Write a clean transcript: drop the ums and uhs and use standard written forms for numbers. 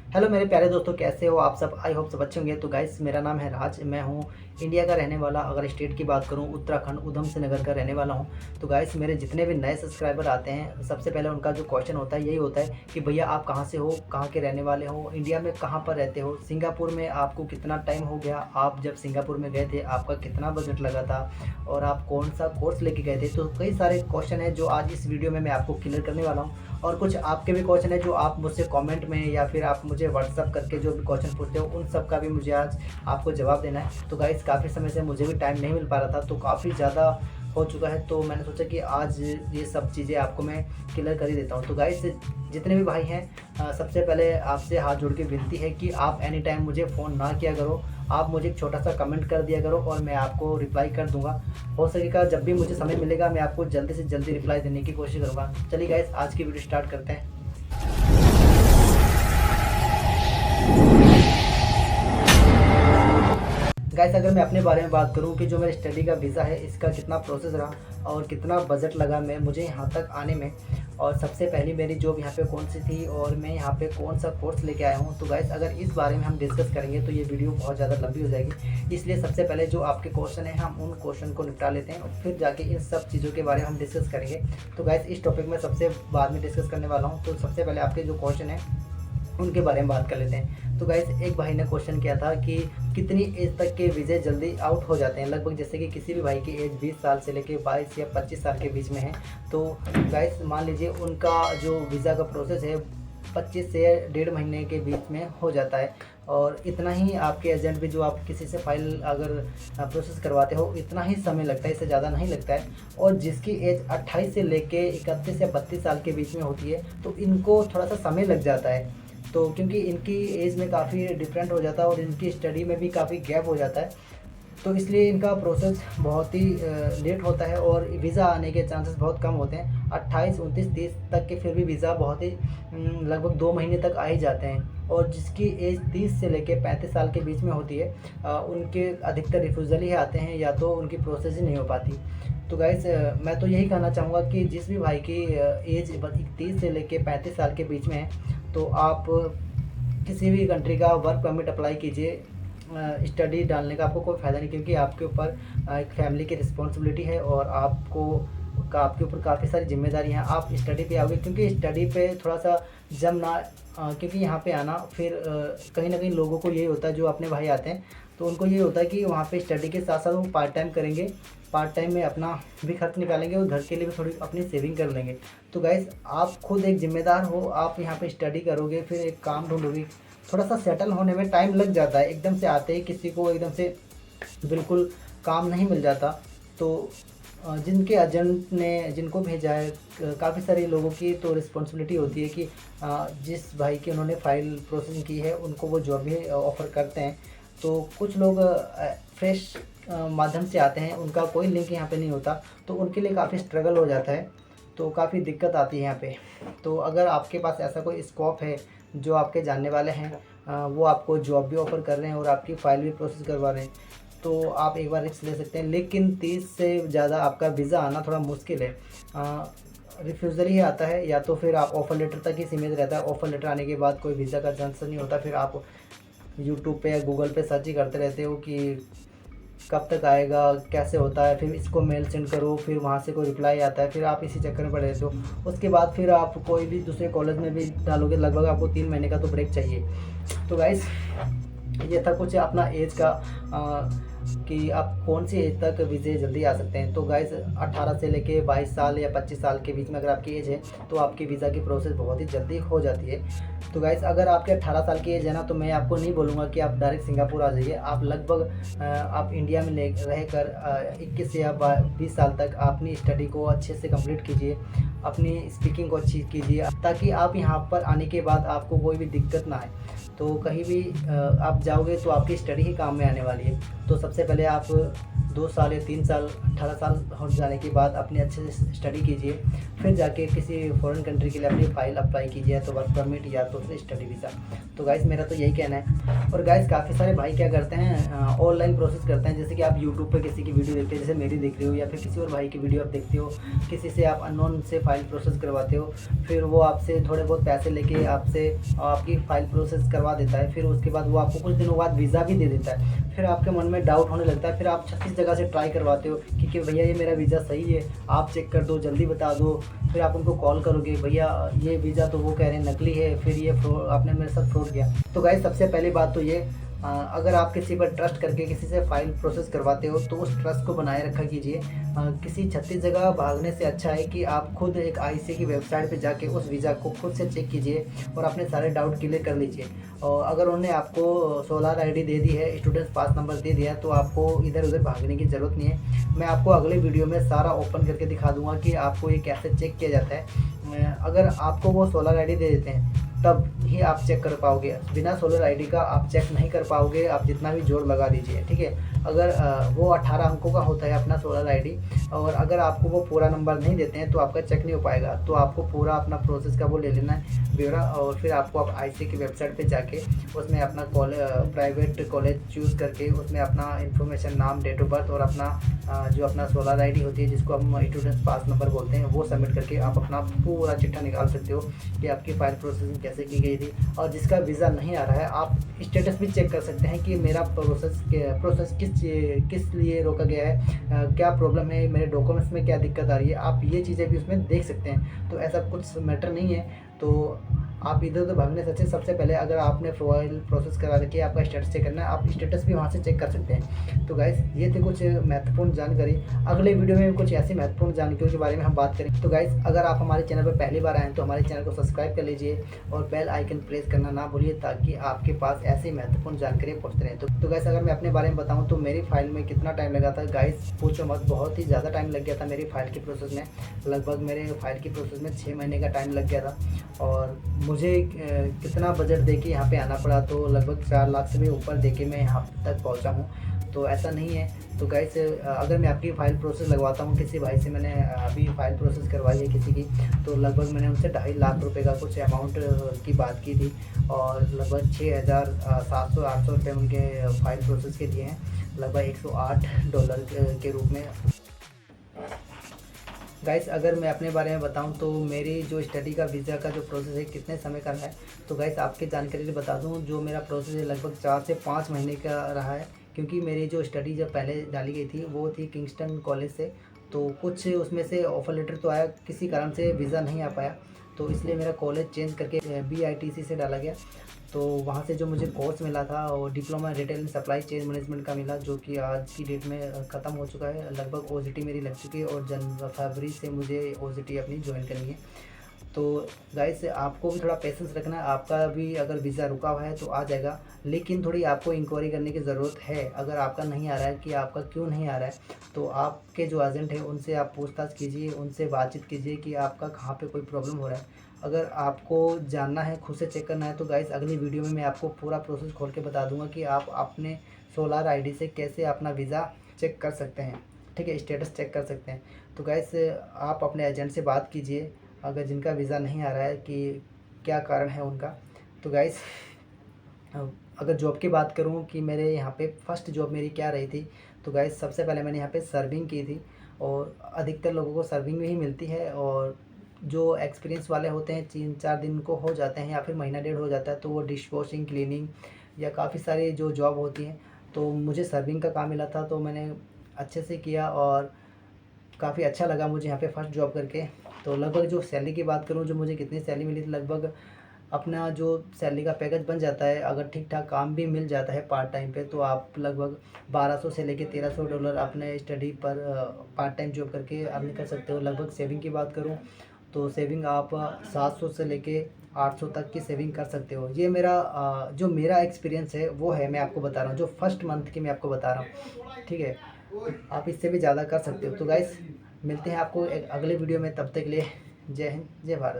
Hello मेरे प्यारे दोस्तों, कैसे हो आप सब। आई होप सब अच्छे होंगे। तो गाइस, मेरा नाम है राज, मैं हूँ इंडिया का रहने वाला। अगर स्टेट की बात करूँ, उत्तराखंड उधम सिंह नगर का रहने वाला हूँ। तो गाइस, मेरे जितने भी नए सब्सक्राइबर आते हैं, सबसे पहले उनका जो क्वेश्चन होता है यही होता है कि भैया आप कहाँ से हो, कहाँ के रहने वाले हो, इंडिया में कहाँ पर रहते हो, सिंगापुर में आपको कितना टाइम हो गया, आप जब सिंगापुर में गए थे आपका कितना बजट लगा था, और आप कौन सा कोर्स लेके गए थे। तो कई सारे क्वेश्चन है जो आज इस वीडियो में मैं आपको क्लियर करने वाला हूँ। और कुछ आपके भी क्वेश्चन है जो आप मुझसे कमेंट में या फिर आप मुझे व्हाट्सअप करके जो भी क्वेश्चन पूछते हो, उन सब का भी मुझे आज आपको जवाब देना है। तो गाइस, काफ़ी समय से मुझे भी टाइम नहीं मिल पा रहा था, तो काफ़ी ज़्यादा हो चुका है, तो मैंने सोचा कि आज ये सब चीज़ें आपको मैं क्लियर कर ही देता हूँ। तो गाइस, जितने भी भाई हैं, सबसे पहले आपसे हाथ जोड़ के विनती है कि आप एनी टाइम मुझे फ़ोन ना किया करो। आप मुझे एक छोटा सा कमेंट कर दिया करो और मैं आपको रिप्लाई कर दूंगा। हो सकेगा जब भी मुझे समय मिलेगा मैं आपको जल्दी से जल्दी रिप्लाई देने की कोशिश करूँगा। चलिए गाइस, आज की वीडियो स्टार्ट करते हैं। गाइस, अगर मैं अपने बारे में बात करूं कि जो मेरे स्टडी का वीज़ा है इसका कितना प्रोसेस रहा और कितना बजट लगा मैं मुझे यहाँ तक आने में, और सबसे पहली मेरी जॉब यहाँ पे कौन सी थी और मैं यहाँ पे कौन सा कोर्स लेके आया हूँ। तो गाइस, अगर इस बारे में हम डिस्कस करेंगे तो ये वीडियो बहुत ज़्यादा लंबी हो जाएगी। इसलिए सबसे पहले जो आपके क्वेश्चन है हम उन क्वेश्चन को निपटा लेते हैं और फिर जाके इन सब चीज़ों के बारे में हम डिस्कस करेंगे। तो गाइस, इस टॉपिक में सबसे बाद में डिस्कस करने वाला हूँ। तो सबसे पहले आपके जो क्वेश्चन है उनके बारे में बात कर लेते हैं। तो गाइस, एक भाई ने क्वेश्चन किया था कि कितनी एज तक के वीज़े जल्दी आउट हो जाते हैं। लगभग जैसे कि किसी भी भाई की एज 20 साल से लेके 22 या 25 साल के बीच में है। तो गाइस, मान लीजिए उनका जो वीज़ा का प्रोसेस है 25 से 1.5 महीने के बीच में हो जाता है। और इतना ही आपके एजेंट भी, जो आप किसी से फाइल अगर प्रोसेस करवाते हो, इतना ही समय लगता है, इससे ज़्यादा नहीं लगता है। और जिसकी एज 28 से लेके 31 या 32 साल के बीच में होती है तो इनको थोड़ा सा समय लग जाता है। तो क्योंकि इनकी एज में काफ़ी डिफरेंट हो जाता है और इनकी स्टडी में भी काफ़ी गैप हो जाता है, तो इसलिए इनका प्रोसेस बहुत ही लेट होता है और वीज़ा आने के चांसेस बहुत कम होते हैं। 28, 29, 30 तक के फिर भी वीज़ा बहुत ही लगभग 2 महीने तक आ ही जाते हैं। और जिसकी एज 30 से लेके 35 साल के बीच में होती है, उनके अधिकतर रिफ्यूज़ल ही आते हैं या तो उनकी प्रोसेस ही नहीं हो पाती। तो गाइस, मैं तो यही कहना चाहूँगा कि जिस भी भाई की एज 31 से लेके 35 साल के बीच में है, तो आप किसी भी कंट्री का वर्क परमिट अप्लाई कीजिए। स्टडी डालने का आपको कोई फ़ायदा नहीं, क्योंकि आपके ऊपर एक फैमिली की रिस्पॉन्सिबिलिटी है और आपके ऊपर काफ़ी सारी जिम्मेदारी हैं। आप स्टडी पे आओगे, क्योंकि स्टडी पे थोड़ा सा जम ना, क्योंकि यहाँ पे आना फिर कहीं ना कहीं लोगों को यही होता है, जो अपने भाई आते हैं तो उनको ये होता है कि वहाँ पे स्टडी के साथ साथ वो पार्ट टाइम करेंगे, पार्ट टाइम में अपना भी खर्च निकालेंगे और घर के लिए भी थोड़ी अपनी सेविंग कर लेंगे। तो गाइस, आप खुद एक जिम्मेदार हो, आप यहाँ पे स्टडी करोगे, फिर एक काम ढूंढोगे, थोड़ा सा सेटल होने में टाइम लग जाता है। एकदम से आते ही किसी को एकदम से बिल्कुल काम नहीं मिल जाता। तो जिनके एजेंट ने जिनको भेजा है, काफ़ी सारे लोगों की तो रिस्पॉन्सिबिलिटी होती है कि जिस भाई की उन्होंने फ़ाइल प्रोसेसिंग की है उनको वो जॉब भी ऑफ़र करते हैं। तो कुछ लोग फ्रेश माध्यम से आते हैं, उनका कोई लिंक यहाँ पे नहीं होता, तो उनके लिए काफ़ी स्ट्रगल हो जाता है, तो काफ़ी दिक्कत आती है यहाँ पे। तो अगर आपके पास ऐसा कोई स्कोप है, जो आपके जानने वाले हैं, वो आपको जॉब भी ऑफ़र कर रहे हैं और आपकी फ़ाइल भी प्रोसेस करवा रहे हैं, तो आप एक बार रिस्क ले सकते हैं। लेकिन 30 से ज़्यादा आपका वीज़ा आना थोड़ा मुश्किल है। रिफ्यूज़ल ही आता है, या तो फिर आप ऑफ़र लेटर तक ही सीमित रहता है। ऑफ़र लेटर आने के बाद कोई वीज़ा का चांस नहीं होता। फिर आप यूट्यूब पे या गूगल पे सर्च ही करते रहते हो कि कब तक आएगा, कैसे होता है, फिर इसको मेल सेंड करो, फिर वहाँ से कोई रिप्लाई आता है, फिर आप इसी चक्कर में पड़े रहते हो। उसके बाद फिर आप कोई भी दूसरे कॉलेज में भी डालोगे, लगभग आपको 3 महीने का तो ब्रेक चाहिए। तो गाइस, ये था कुछ अपना एज का, कि आप कौन सी एज तक वीज़े जल्दी आ सकते हैं। तो गाइस, 18 से लेके 22 साल या 25 साल के बीच में अगर आपकी एज है तो आपकी वीज़ा की प्रोसेस बहुत ही जल्दी हो जाती है। तो गाइस, अगर आपके 18 साल की एज है ना, तो मैं आपको नहीं बोलूँगा कि आप डायरेक्ट सिंगापुर आ जाइए। आप लगभग आप इंडिया में रह कर 21 या 20 साल तक अपनी स्टडी को अच्छे से कंप्लीट कीजिए, अपनी स्पीकिंग को अच्छी कीजिए, ताकि आप यहाँ पर आने के बाद आपको कोई भी दिक्कत ना आए। तो कहीं भी आप जाओगे तो आपकी स्टडी ही काम में आने वाली है। तो सबसे पहले आप 2 साल या 3 साल 18 साल हो जाने के बाद अपनी अच्छे से स्टडी कीजिए, फिर जाके किसी फ़ॉरेन कंट्री के लिए अपनी फ़ाइल अप्लाई कीजिए, या तो वर्क परमिट या तो फिर स्टडी वीज़ा। तो गाइस मेरा तो यही कहना है। और गाइस काफ़ी सारे भाई क्या करते हैं, ऑनलाइन प्रोसेस करते हैं, जैसे कि आप यूट्यूब पे किसी की वीडियो देखते हो, जैसे मेरी देख रहे हो, या फिर किसी और भाई की वीडियो आप देखते हो, किसी से आप अननोन से फ़ाइल प्रोसेस करवाते हो, फिर वो आपसे थोड़े बहुत पैसे लेके आपसे आपकी फ़ाइल प्रोसेस करवा देता है, फिर उसके बाद वो आपको कुछ दिनों बाद वीज़ा भी दे देता है। फिर आपके मन में डाउट होने लगता है, फिर आप 36 जगह से ट्राई करवाते हो कि भैया ये मेरा वीज़ा सही है, आप चेक कर दो, जल्दी बता दो। फिर आप उनको कॉल करोगे, भैया ये वीज़ा तो वो कह रहे हैं नकली है, फिर ये आपने मेरे साथ फ्रॉड किया। तो गाइस सबसे पहली बात तो ये, अगर आप किसी पर ट्रस्ट करके किसी से फ़ाइल प्रोसेस करवाते हो तो उस ट्रस्ट को बनाए रखा कीजिए। किसी 36 जगह भागने से अच्छा है कि आप खुद एक आईसीए की वेबसाइट पे जाके उस वीज़ा को खुद से चेक कीजिए और अपने सारे डाउट क्लियर कर लीजिए। और अगर उन्होंने आपको सोलर आईडी दे दी है, स्टूडेंट्स पास नंबर दे दिया है, तो आपको इधर उधर भागने की ज़रूरत नहीं है। मैं आपको अगले वीडियो में सारा ओपन करके दिखा दूँगा कि आपको ये कैसे चेक किया जाता है। अगर आपको वो सोलर आईडी दे देते हैं तब ही आप चेक कर पाओगे, बिना सोलर आईडी का आप चेक नहीं कर पाओगे, आप जितना भी जोर लगा दीजिए, ठीक है। अगर वो 18 अंकों का होता है अपना सोलर आईडी, और अगर आपको वो पूरा नंबर नहीं देते हैं तो आपका चेक नहीं हो पाएगा। तो आपको पूरा अपना प्रोसेस का वो ले लेना है ब्यौरा, और फिर आपको आप आईसीए की वेबसाइट पे जाके उसमें अपना प्राइवेट कॉलेज चूज़ करके उसमें अपना इन्फॉर्मेशन, नाम, डेट ऑफ बर्थ और अपना जो अपना सोलर आईडी होती है जिसको हम स्टूडेंट्स पास नंबर बोलते हैं, वो सबमिट करके आप अपना पूरा चिट्ठा निकाल सकते हो कि आपकी फ़ाइल प्रोसेसिंग कैसे की गई थी। और जिसका वीज़ा नहीं आ रहा है, आप स्टेटस भी चेक कर सकते हैं कि मेरा प्रोसेस किस लिए रोका गया है, क्या प्रॉब्लम है, मेरे डॉक्यूमेंट्स में क्या दिक्कत आ रही है, आप ये चीज़ें भी उसमें देख सकते हैं। तो ऐसा कुछ मैटर नहीं है। तो आप इधर उधर भागने से सबसे पहले अगर आपने फ़ाइल प्रोसेस करा रखी है, आपका स्टेटस चेक करना है, आप स्टेटस भी वहाँ से चेक कर सकते हैं। तो गाइस ये थी कुछ महत्वपूर्ण जानकारी। अगले वीडियो में कुछ ऐसी महत्वपूर्ण जानकारियों के बारे में हम बात करें। तो गाइस अगर आप हमारे चैनल पर पहली बार आए हैं तो हमारे चैनल को सब्सक्राइब कर लीजिए और बेल आइकन प्रेस करना ना भूलिए, ताकि आपके पास ऐसी महत्वपूर्ण जानकारी पहुँचते रहें। तो गाइस अगर मैं अपने बारे में बताऊँ तो मेरी फ़ाइल में कितना टाइम लगा था गाइस, पूछो मत, बहुत ही ज़्यादा टाइम लग गया था मेरी फ़ाइल की प्रोसेस में। लगभग मेरे फ़ाइल की प्रोसेस में 6 महीने का टाइम लग गया था, और मुझे कितना बजट दे के यहाँ पे आना पड़ा, तो लगभग 4 लाख से भी ऊपर दे के मैं यहाँ तक पहुँचा हूँ। तो ऐसा नहीं है। तो गाइस अगर मैं आपकी फ़ाइल प्रोसेस लगवाता हूँ, किसी भाई से मैंने अभी फ़ाइल प्रोसेस करवाई है किसी की, तो लगभग मैंने उनसे 2.5 लाख रुपए का कुछ अमाउंट की बात की थी, और लगभग 6,700-800 रुपये उनके फ़ाइल प्रोसेस के दिए हैं, लगभग $108 के रूप में। गाइस अगर मैं अपने बारे में बताऊं तो मेरी जो स्टडी का वीज़ा का जो प्रोसेस है कितने समय का है, तो गाइस आपकी जानकारी लिए बता दूं, जो मेरा प्रोसेस है लगभग 4 से 5 महीने का रहा है। क्योंकि मेरी जो स्टडी जब पहले डाली गई थी वो थी किंगस्टन कॉलेज से, तो कुछ उसमें से ऑफ़र लेटर तो आया, किसी कारण से वीज़ा नहीं आ पाया, तो इसलिए मेरा कॉलेज चेंज करके BITC से डाला गया। तो वहाँ से जो मुझे कोर्स मिला था और diploma retail supply chain management का मिला, जो कि आज की डेट में ख़त्म हो चुका है। लगभग OJT मेरी लग चुकी है और फरवरी से मुझे OJT अपनी ज्वाइन करनी है। तो गाइस आपको भी थोड़ा पेशेंस रखना है, आपका भी अगर वीज़ा रुका हुआ है तो आ जाएगा, लेकिन थोड़ी आपको इंक्वायरी करने की ज़रूरत है। अगर आपका नहीं आ रहा है कि आपका क्यों नहीं आ रहा है, तो आपके जो एजेंट हैं उनसे आप पूछताछ कीजिए, उनसे बातचीत कीजिए कि आपका कहाँ पे कोई प्रॉब्लम हो रहा है। अगर आपको जानना है, खुद से चेक करना है, तो गाइस अगली वीडियो में मैं आपको पूरा प्रोसेस खोल के बता दूंगा कि आप अपने सोलर आईडी से कैसे अपना वीज़ा चेक कर सकते हैं, ठीक है, स्टेटस चेक कर सकते हैं। तो गाइस आप अपने एजेंट से बात कीजिए अगर जिनका वीज़ा नहीं आ रहा है कि क्या कारण है उनका। तो गाइस अगर जॉब की बात करूं कि मेरे यहाँ पे फर्स्ट जॉब मेरी क्या रही थी, तो गाइस सबसे पहले मैंने यहाँ पे सर्विंग की थी, और अधिकतर लोगों को सर्विंग में ही मिलती है, और जो एक्सपीरियंस वाले होते हैं 3-4 दिन को हो जाते हैं या फिर महीना डेढ़ हो जाता है, तो वो डिश वॉशिंग, क्लीनिंग या काफ़ी सारी जो जॉब होती हैं, तो मुझे सर्विंग का काम मिला था, तो मैंने अच्छे से किया और काफ़ी अच्छा लगा मुझे यहाँ पे फर्स्ट जॉब करके। तो लगभग जो सैलरी की बात करूँ, जो मुझे कितनी सैलरी मिली थी, लगभग अपना जो सैलरी का पैकेज बन जाता है, अगर ठीक ठाक काम भी मिल जाता है पार्ट टाइम पे, तो आप लगभग 1200 से लेके $1300 अपने स्टडी पर पार्ट टाइम जॉब करके अर्न कर सकते हो। लगभग सेविंग की बात करूँ तो सेविंग आप 700 से लेके 800 तक की सेविंग कर सकते हो। ये मेरा जो मेरा एक्सपीरियंस है वो है, मैं आपको बता रहा हूँ, जो फर्स्ट मंथ की मैं आपको बता रहा हूँ, ठीक है। आप इससे भी ज़्यादा कर सकते हो। तो गाइस मिलते हैं आपको एक अगले वीडियो में, तब तक के लिए जय हिंद, जय भारत।